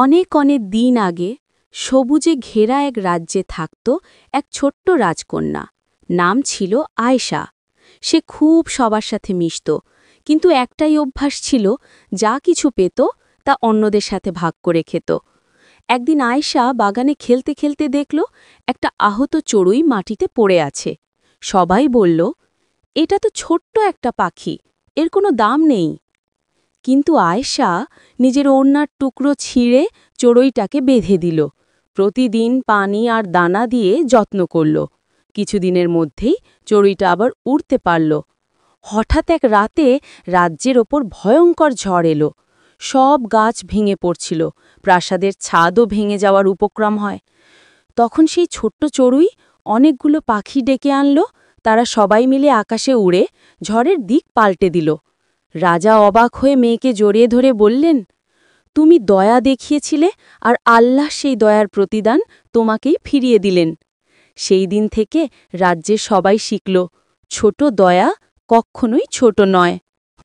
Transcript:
অনেক অনেক দিন আগে সবুজে ঘেরা এক রাজ্যে থাকত এক ছোট্ট রাজকন্যা। নাম ছিল আয়েশা। সে খুব সবার সাথে মিশত, কিন্তু একটাই অভ্যাস ছিল, যা কিছু পেত তা অন্যদের সাথে ভাগ করে খেত। একদিন আয়েশা বাগানে খেলতে খেলতে দেখল একটা আহত চড়ুই মাটিতে পড়ে আছে। সবাই বলল, এটা তো ছোট্ট একটা পাখি, এর কোনো দাম নেই। কিন্তু আয়েশা নিজের ওড়নার টুকরো ছিঁড়ে চড়ুইটাকে বেঁধে দিল। প্রতিদিন পানি আর দানা দিয়ে যত্ন করল। কিছুদিনের মধ্যেই চড়ুইটা আবার উড়তে পারল। হঠাৎ এক রাতে রাজ্যের ওপর ভয়ঙ্কর ঝড় এলো। সব গাছ ভেঙে পড়ছিল, প্রাসাদের ছাদও ভেঙে যাওয়ার উপক্রম হয়। তখন সেই ছোট্ট চড়ুই অনেকগুলো পাখি ডেকে আনল। তারা সবাই মিলে আকাশে উড়ে ঝড়ের দিক পাল্টে দিল। রাজা অবাক হয়ে মেয়েকে জড়িয়ে ধরে বললেন, তুমি দয়া দেখিয়েছিলে, আর আল্লাহ সেই দয়ার প্রতিদান তোমাকেই ফিরিয়ে দিলেন। সেই দিন থেকে রাজ্যের সবাই শিখল, ছোট দয়া কখনোই ছোট নয়।